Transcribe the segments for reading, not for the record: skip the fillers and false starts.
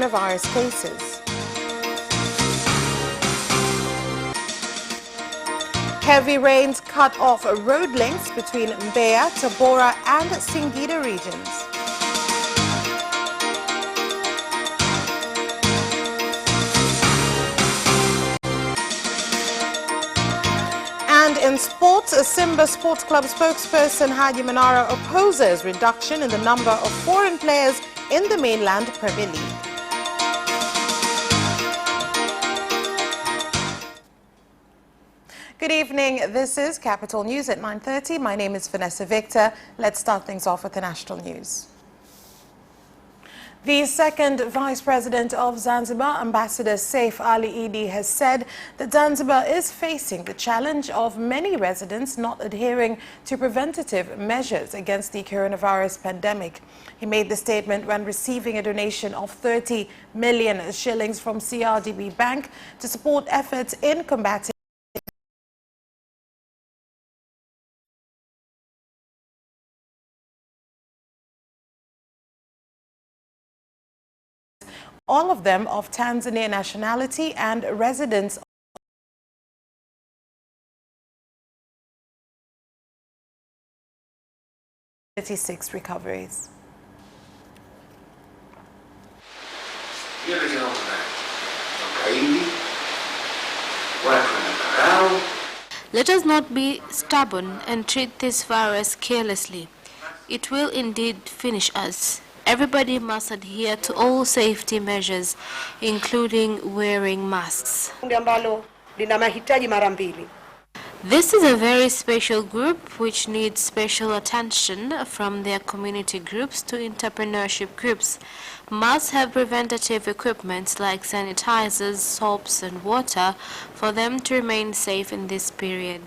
coronavirus cases. Heavy rains cut off road links between MBEYA, Tabora and Singida regions. And in sports, a Simba Sports Club spokesperson Haji Manara opposes reduction in the number of foreign players in the mainland Premier League. Good evening. This is Capital News at 9:30. My name is Vanessa Victor. Let's start things off with the national news. The second Vice President of Zanzibar, Ambassador Saif Ali Idi, has said that Zanzibar is facing the challenge of many residents not adhering to preventative measures against the coronavirus pandemic. He made the statement when receiving a donation of 30 million shillings from CRDB Bank to support efforts in combating all of them of Tanzanian nationality and residents of 36 recoveries. Let us not be stubborn and treat this virus carelessly. It will indeed finish us. Everybody must adhere to all safety measures, including wearing masks. This is a very special group which needs special attention from their community groups to entrepreneurship groups. Must have preventative equipment like sanitizers, soaps and water for them to remain safe in this period.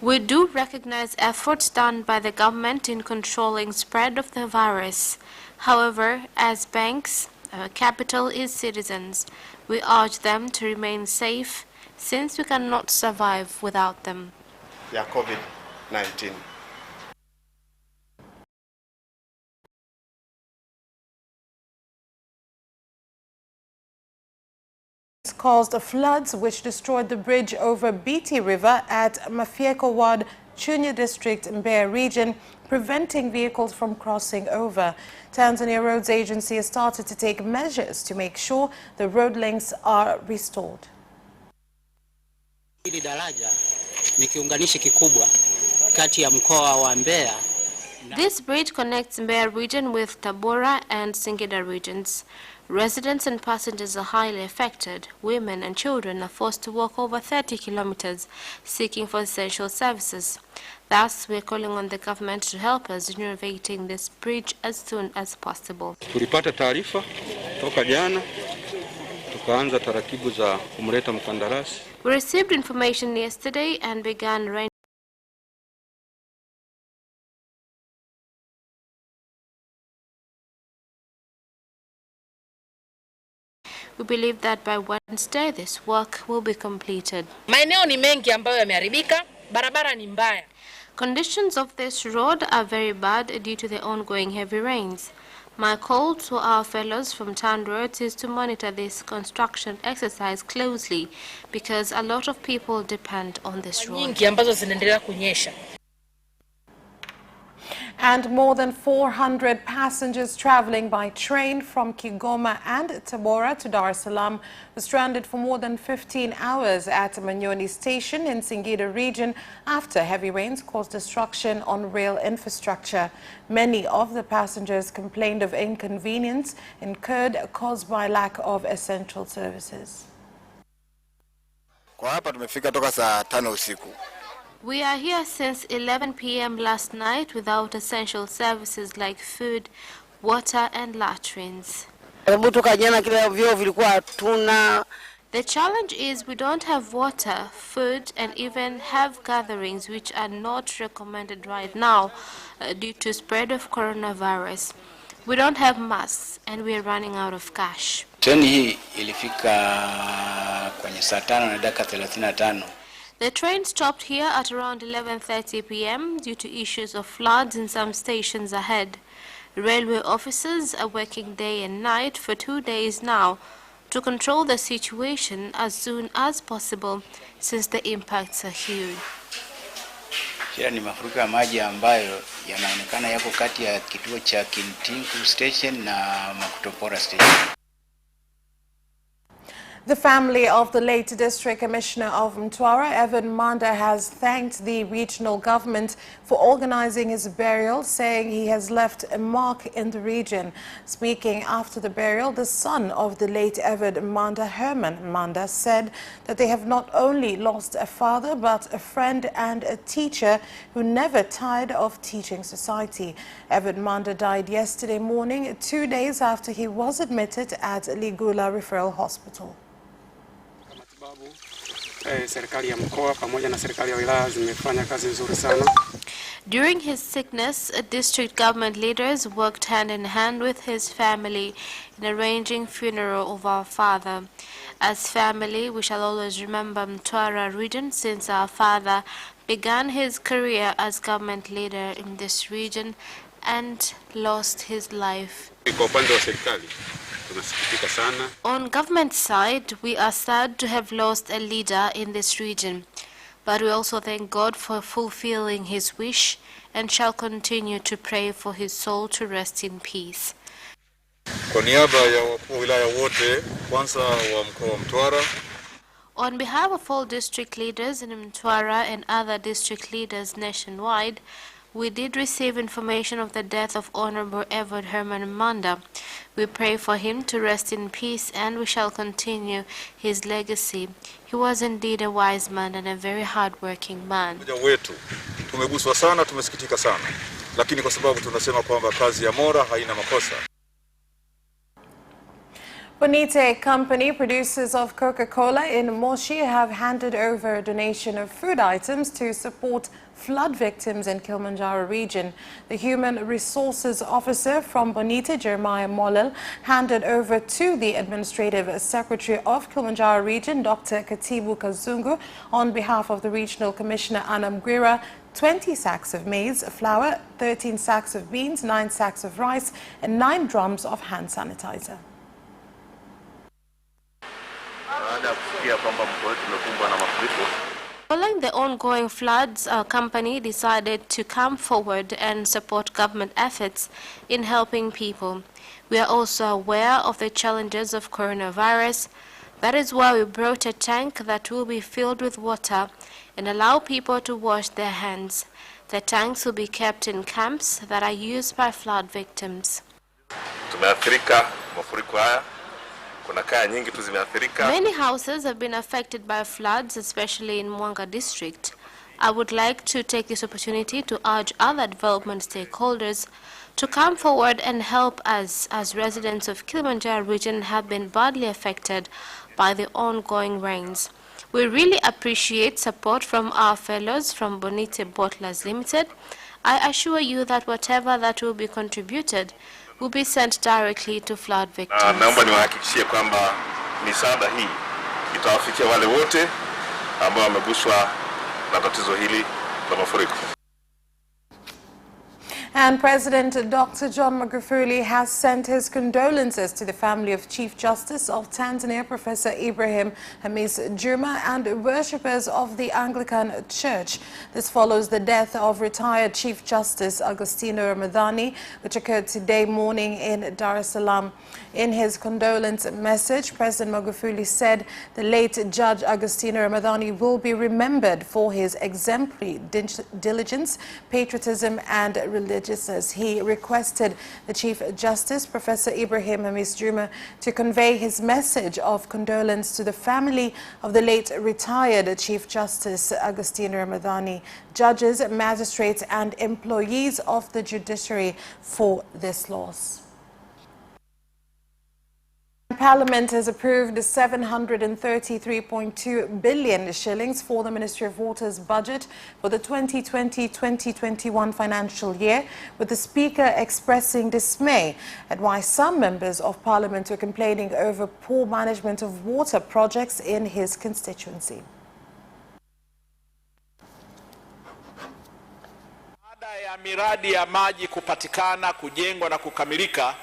We do recognize efforts done by the government in controlling spread of the virus. However, as banks, our capital is citizens. We urge them to remain safe since we cannot survive without them. COVID-19. Caused floods which destroyed the bridge over Biti River at Mafieko Ward, Chunya District, MBEYA region, preventing vehicles from crossing over. Tanzania Roads Agency has started to take measures to make sure the road links are restored. Hili daraja ni kiunganishi kikubwa kati ya mkoa wa MBEYA. This bridge connects MBEYA region with Tabora and Singida regions. Residents and passengers are highly affected. Women and children are forced to walk over 30 kilometers seeking for essential services. Thus, we are calling on the government to help us in renovating this bridge as soon as possible. Tulipata taarifa toka jana, tukaanza taratibu za kumleta mkandarasi. We received information yesterday and began arranging. We believe that by Wednesday this work will be completed. Maeneo ni mengi ambayo yameharibika, barabara ni mbaya. Conditions of this road are very bad due to the ongoing heavy rains. My call to our fellows from town roads is to monitor this construction exercise closely because a lot of people depend on this road. Nyingi ambazo zinaendelea kunyesha. And more than 400 passengers traveling by train from Kigoma and Tabora to Dar es Salaam were stranded for more than 15 hours at Manyoni station in Singida region after heavy rains caused destruction on rail infrastructure. Many of the passengers complained of inconvenience incurred caused by lack of essential services. Kwa hapa tumefika toka saa 5 usiku. We are here since 11 p.m. last night without essential services like food, water and latrines. The challenge is we don't have water, food and even have gatherings which are not recommended right now due to spread of coronavirus. We don't have masks and we are running out of cash. Treni hii ilifika kwenye saa 5:35. The train stopped here at around 11:30 p.m. due to issues of floods in some stations ahead. Railway officers are working day and night for 2 days now to control the situation as soon as possible since the impacts are huge. Shida ni mafuriko ya maji ambayo yanaonekana yako kati ya kituo cha Kintinku Station na Makutopora Station. The family of the late District Commissioner of Mtwara, Evan Manda, has thanked the regional government for organizing his burial, saying he has left a mark in the region. Speaking after the burial, the son of the late Evan Manda, Herman Manda, said that they have not only lost a father, but a friend and a teacher who never tired of teaching society. Evan Manda died yesterday morning, 2 days after he was admitted at Ligula Referral Hospital. During his sickness, district government leaders worked hand in hand with his family in arranging funeral of our father. As family, we shall always remember Mtwara region since our father began his career as government leader in this region and lost his life. On government side, we are sad to have lost a leader in this region, but we also thank God for fulfilling his wish and shall continue to pray for his soul to rest in peace. On behalf of all district leaders in Mtwara and other district leaders nationwide, we did receive information of the death of Honorable Edward Herman Manda. We pray for him to rest in peace and we shall continue his legacy. He was indeed a wise man and a very hard-working man. Tumeguswa sana, tumesikitika sana. Lakini kwa sababu tunasema kwamba kazi ya Mola haina makosa. Bonite Company, producers of Coca-Cola in Moshi, have handed over a donation of food items to support flood victims in Kilimanjaro region. The Human Resources Officer from Bonite, Jeremiah Molel, handed over to the Administrative Secretary of Kilimanjaro region, Dr. Katibu Kazungu, on behalf of the Regional Commissioner Anna Mgwira, 20 sacks of maize flour, 13 sacks of beans, 9 sacks of rice, and 9 drums of hand sanitizer. Following the ongoing floods, our company decided to come forward and support government efforts in helping people. We are also aware of the challenges of coronavirus. That is why we brought a tank that will be filled with water and allow people to wash their hands. The tanks will be kept in camps that are used by flood victims. Many houses have been affected by floods, especially in Mwanga district. I would like to take this opportunity to urge other development stakeholders to come forward and help us, as residents of Kilimanjaro region have been badly affected by the ongoing rains. We really appreciate support from our fellows from Bonite Bottlers Limited. I assure you that whatever that will be contributed will be sent directly to flood victims. Naomba niwahakikishie kwamba misaada hii itawafikia wale wote ambao wameguswa na tatizo hili la mafuriko. And President Dr. John Magufuli has sent his condolences to the family of Chief Justice of Tanzania, Professor Ibrahim Hamis Juma, and worshippers of the Anglican Church. This follows the death of retired Chief Justice Agostino Ramadhani, which occurred today morning in Dar es Salaam. In his condolence message, President Magufuli said the late Judge Agostino Ramadhani will be remembered for his exemplary diligence, patriotism, and religiousness. He requested the Chief Justice, Professor Ibrahim Hamis Juma, to convey his message of condolence to the family of the late retired Chief Justice Agostino Ramadhani, judges, magistrates, and employees of the judiciary for this loss. Parliament has approved 733.2 billion shillings for the Ministry of Water's budget for the 2020-2021 financial year, with the Speaker expressing dismay at why some members of Parliament were complaining over poor management of water projects in his constituency. Baada ya miradi ya maji kupatikana, kujengwa na kukamilika.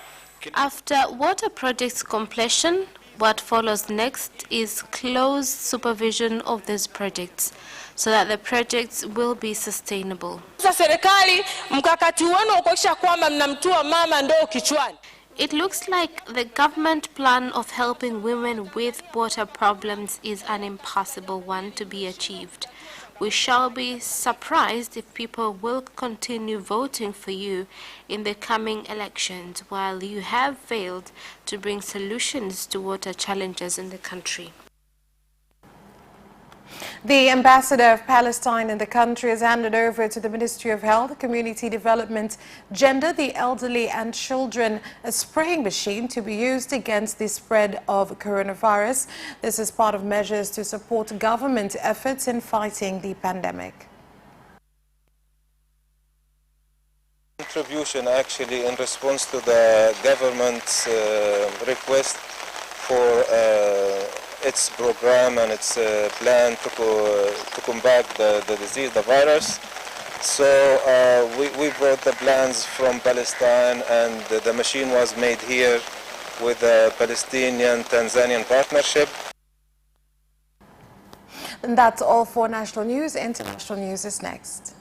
After water projects completion, what follows next is close supervision of these projects so that the projects will be sustainable. Serikali mkakati wenu wa kuhakikisha kwamba mnamtua mama ndoo kichwani. It looks like the government plan of helping women with water problems is an impossible one to be achieved. We shall be surprised if people will continue voting for you in the coming elections while you have failed to bring solutions to water challenges in the country. The ambassador of Palestine in the country has handed over to the Ministry of Health, Community Development, Gender, the Elderly and Children a spraying machine to be used against the spread of coronavirus. This is part of measures to support government efforts in fighting the pandemic. Contribution actually in response to the government's request for its program and its plan to combat the disease, the virus. So we brought the plans from Palestine, and the machine was made here with the Palestinian-Tanzanian partnership. And that's all for national news. International news is next.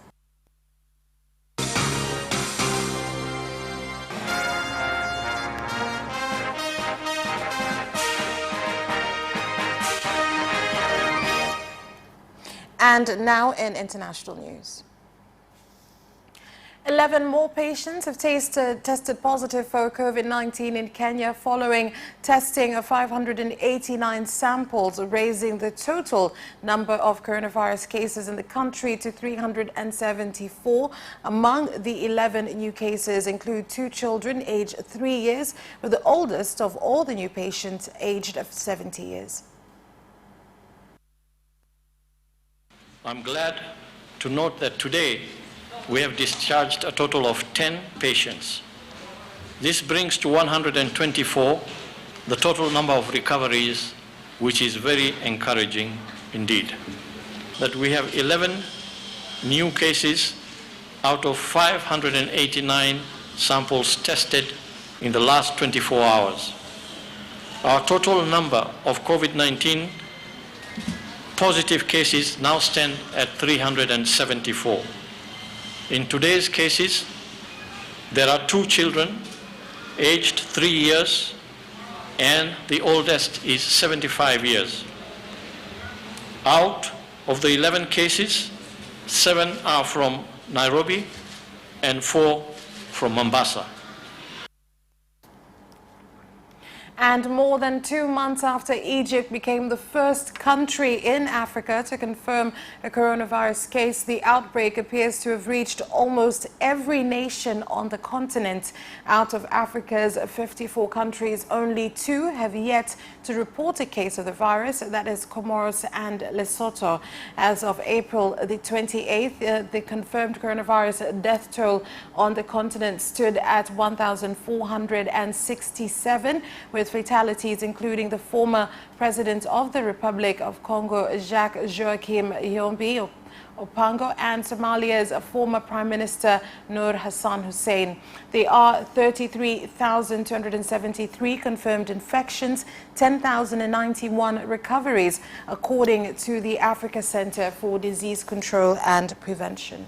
And now in international news. 11 more patients have tested positive for COVID-19 in Kenya following testing of 589 samples, raising the total number of coronavirus cases in the country to 374. Among the 11 new cases include 2 children aged 3 years, with the oldest of all the new patients aged 70 years. I'm glad to note that today we have discharged a total of 10 patients. This brings to 124 the total number of recoveries, which is very encouraging indeed. That we have 11 new cases out of 589 samples tested in the last 24 hours. Our total number of COVID-19 positive cases now stand at 374. In today's cases, there are 2 children aged 3 years and the oldest is 75 years. Out of the 11 cases, 7 are from Nairobi and 4 from Mombasa. And more than 2 months after Egypt became the first country in Africa to confirm a coronavirus case, the outbreak appears to have reached almost every nation on the continent. Out of Africa's 54 countries, only 2 have yet to report a case of the virus, that is Comoros and Lesotho. As of April the 28th, the confirmed coronavirus death toll on the continent stood at 1,467, with fatalities including the former president of the Republic of Congo, Jacques Joachim Yombi Opango, and Somalia's former Prime Minister Nur Hassan Hussein. There are 33,273 confirmed infections, 10,091 recoveries, according to the Africa Center for Disease Control and Prevention.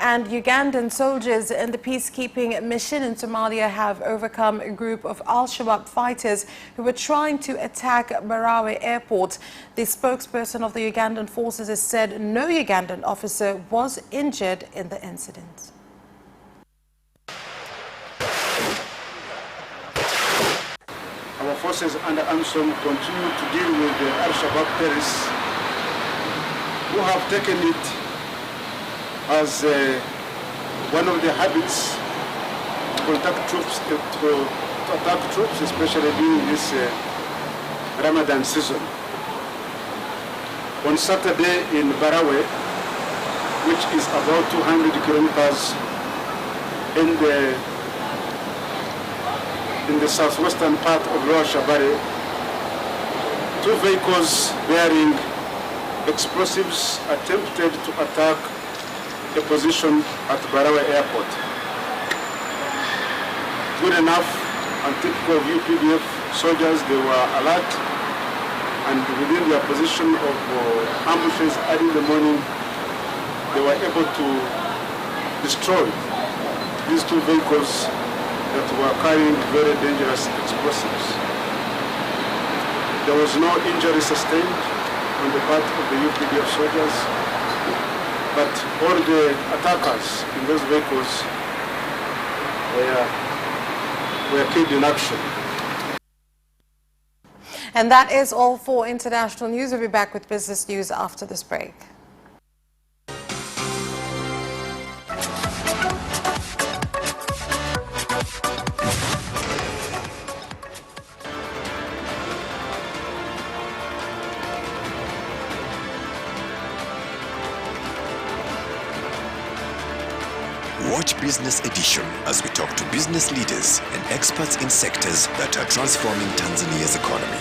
And Ugandan soldiers in the peacekeeping mission in Somalia have overcome a group of Al-Shabaab fighters who were trying to attack Barawe airport. The spokesperson of the Ugandan forces has said no Ugandan officer was injured in the incident. Our forces under AMISOM continue to deal with the Al-Shabaab terrorists who have taken it as one of the habits to contact troops, to attack troops, especially during this Ramadan season. On Saturday in Barawe, which is about 200 kilometers in the southwestern part of Lower Shabelle, 2 vehicles bearing explosives attempted to attack a position at Barawa Airport. Good enough and typical of UPDF soldiers, they were alert, and within their position of ambushes early in the morning, they were able to destroy these two vehicles that were carrying very dangerous explosives. There was no injury sustained on the part of the UPDF soldiers, but all the attackers in those vehicles were killed in action. And that is all for international news. We'll be back with business news after this break. Watch Business Edition as we talk to business leaders and experts in sectors that are transforming Tanzania's economy.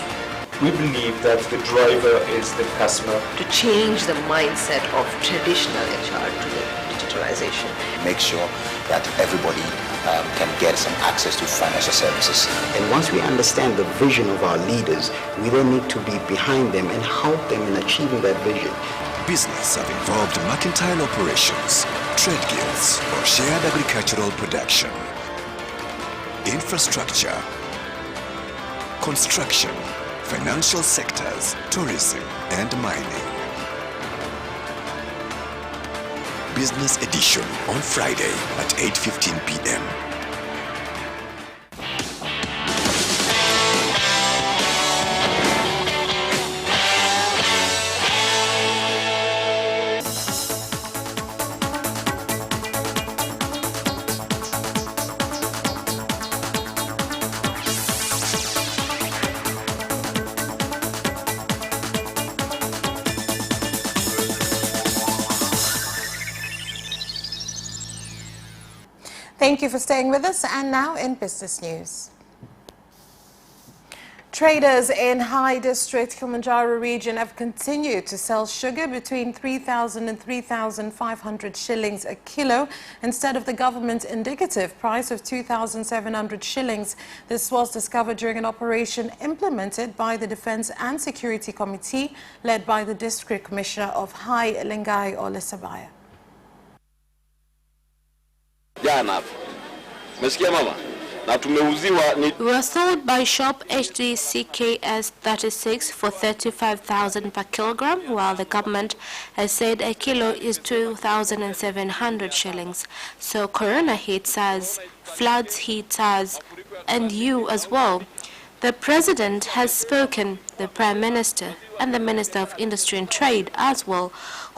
We believe that the driver is the customer. To change the mindset of traditional HR to the digitalization. Make sure that everybody can get some access to financial services. And once we understand the vision of our leaders, we then need to be behind them and help them in achieving that vision. Business have involved mercantile operations, trade guilds, or shared agricultural production, infrastructure, construction, financial sectors, tourism, and mining. Business Edition on Friday at 8:15 p.m. Thank you for staying with us. And now in business news. Traders in High District Kilimanjaro region have continued to sell sugar between 3,000 and 3,500 shillings a kilo instead of the government indicative price of 2,700 shillings. This was discovered during an operation implemented by the Defense and Security Committee led by the District Commissioner of High Lengai Olisabaya. We were sold by shop HDCKS 36 for 35,000 per kilogram, while the government has said a kilo is 2,700 shillings. So Corona hits us, floods hit us, and you as well. The President has spoken, the Prime Minister, and the Minister of Industry and Trade as well.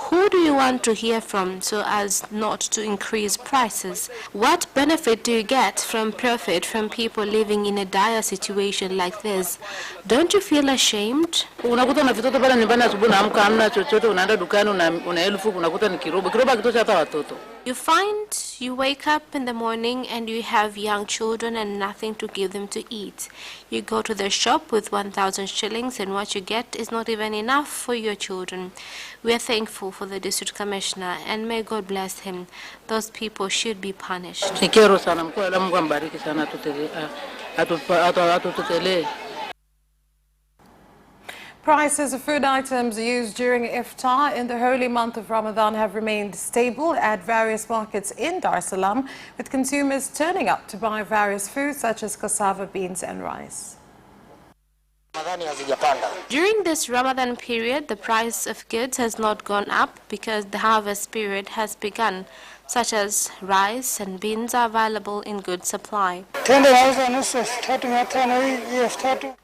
Who do you want to hear from so as not to increase prices? What benefit do you get from profit from people living in a dire situation like this? Don't you feel ashamed? You find you wake up in the morning and you have young children and nothing to give them to eat. You go to the shop with 1,000 shillings and what you get is not even enough for your children. We are thankful for the District Commissioner and may God bless him. Those people should be punished. Prices of food items used during Iftar in the holy month of Ramadan have remained stable at various markets in Dar es Salaam, with consumers turning up to buy various foods such as cassava, beans and rice. During this Ramadan period, the price of goods has not gone up because the harvest period has begun, such as rice and beans are available in good supply.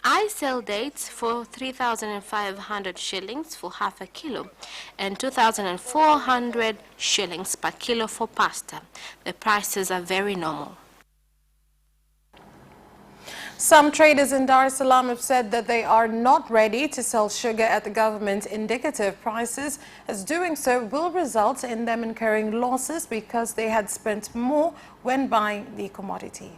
I sell dates for 3,500 shillings for half a kilo and 2,400 shillings per kilo for pasta. The prices are very normal. Some traders in Dar es Salaam have said that they are not ready to sell sugar at the government indicative prices, as doing so will result in them incurring losses because they had spent more when buying the commodity.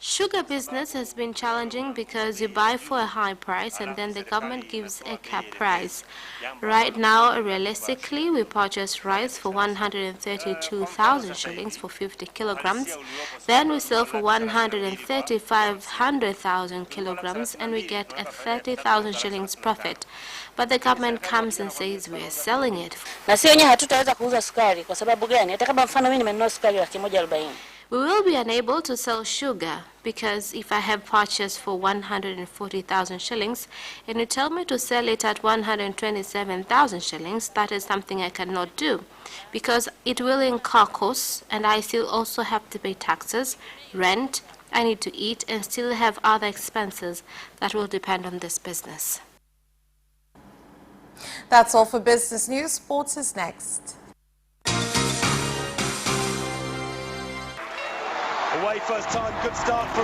Sugar business has been challenging because you buy for a high price and then the government gives a cap price. Right now, realistically, we purchase rice for 132,000 shillings for 50 kilograms. Then we sell for 135,000 kilograms and we get a 30,000 shillings profit. But the government comes and says we are selling it. We will be unable to sell sugar because if I have purchased for 140,000 shillings and you tell me to sell it at 127,000 shillings, that is something I cannot do because it will incur costs and I still also have to pay taxes, rent, I need to eat and still have other expenses that will depend on this business. That's all for business news. Sports is next. Away first time, good start from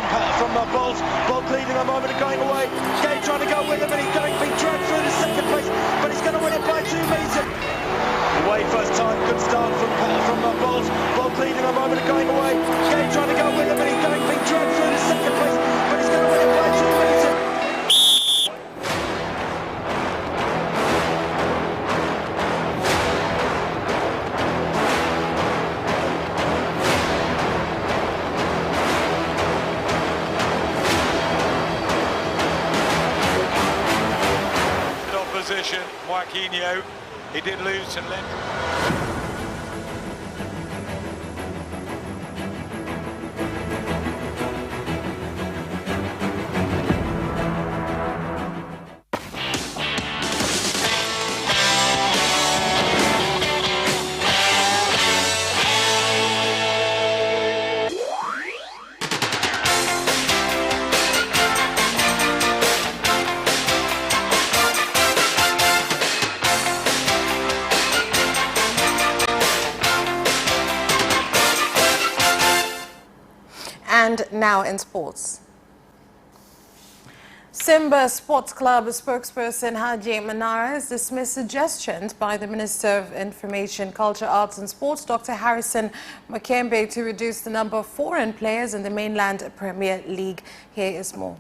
Bolt. Bolt leading a moment of going away. Gay trying to go with him and he's being dragged through the second place, but he's going to win it by 2 meters. Away first time, good start from Bolt. Bolt leading a moment of going away. Gay trying to go with him and he's being dragged through the second place, but he's going to win it by 2 meters. Joaquinho, he did lose to Len. And now in sports. Simba Sports Club spokesperson Haji Manara has dismissed suggestions by the Minister of Information, Culture, Arts and Sports, Dr. Harrison Makembe, to reduce the number of foreign players in the mainland Premier League. Here is more.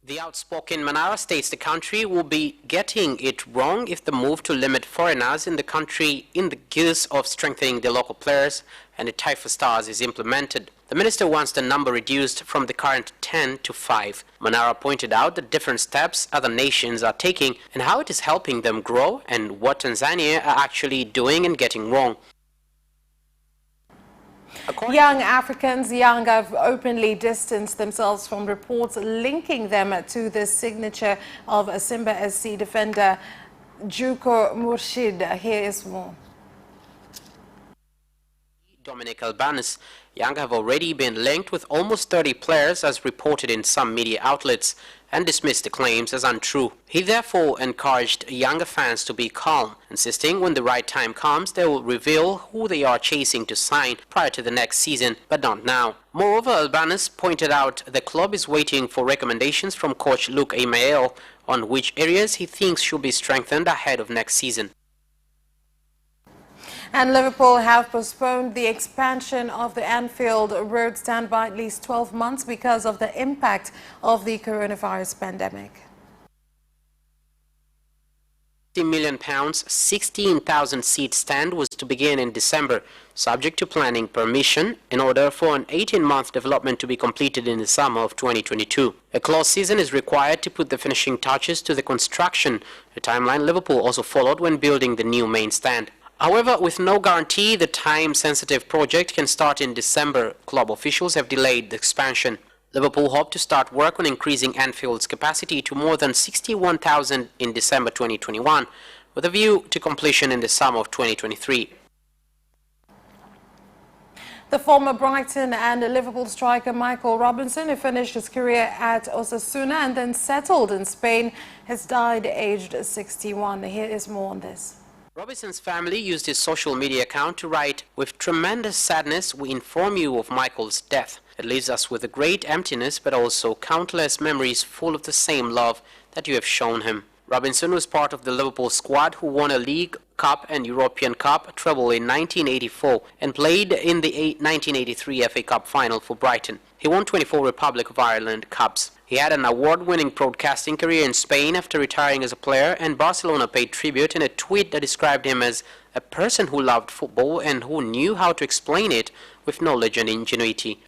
The outspoken Manara states the country will be getting it wrong if the move to limit foreigners in the country in the guise of strengthening the local players and the Taifa Stars is implemented. The minister wants the number reduced from the current 10 to 5. Manara pointed out the different steps other nations are taking and how it is helping them grow and what Tanzania are actually doing and getting wrong. Young Africans, have openly distanced themselves from reports linking them to the signature of a Simba SC defender Juko Murshid. Here is more. Dominic Albanese, Yanga have already been linked with almost 30 players as reported in some media outlets and dismissed the claims as untrue. He therefore encouraged Yanga fans to be calm, insisting when the right time comes they will reveal who they are chasing to sign prior to the next season, but not now. Moreover, Albanese pointed out the club is waiting for recommendations from coach Luke Emael on which areas he thinks should be strengthened ahead of next season. And Liverpool have postponed the expansion of the Anfield Road stand by at least 12 months because of the impact of the coronavirus pandemic. £50 million, 16,000 seat stand was to begin in December, subject to planning permission, in order for an 18-month development to be completed in the summer of 2022. A close season is required to put the finishing touches to the construction, a timeline Liverpool also followed when building the new main stand. However, with no guarantee the time-sensitive project can start in December, club officials have delayed the expansion. Liverpool hope to start work on increasing Anfield's capacity to more than 61,000 in December 2021, with a view to completion in the summer of 2023. The former Brighton and Liverpool striker Michael Robinson, who finished his career at Osasuna and then settled in Spain, has died aged 61. Here is more on this. Robinson's family used his social media account to write, "With tremendous sadness, we inform you of Michael's death. It leaves us with a great emptiness, but also countless memories full of the same love that you have shown him." Robinson was part of the Liverpool squad who won a League Cup and European Cup treble in 1984 and played in the 1983 FA Cup final for Brighton. He won 24 Republic of Ireland Cups. He had an award-winning broadcasting career in Spain after retiring as a player, and Barcelona paid tribute in a tweet that described him as a person who loved football and who knew how to explain it with knowledge and ingenuity.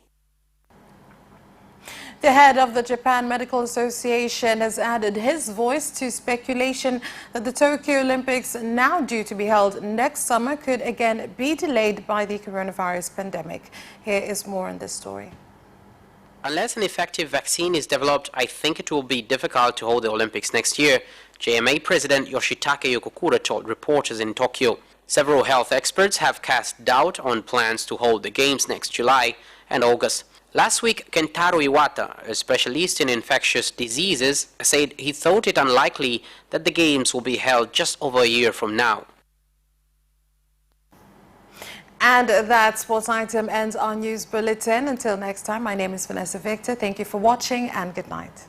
The head of the Japan Medical Association has added his voice to speculation that the Tokyo Olympics, now due to be held next summer, could again be delayed by the coronavirus pandemic. Here is more on this story. Unless an effective vaccine is developed, I think it will be difficult to hold the Olympics next year, JMA President Yoshitake Yokokura told reporters in Tokyo. Several health experts have cast doubt on plans to hold the Games next July and August. Last week, Kentaro Iwata, a specialist in infectious diseases, said he thought it unlikely that the Games will be held just over a year from now. And that sports item ends our news bulletin. Until next time, my name is Vanessa Victor. Thank you for watching and good night.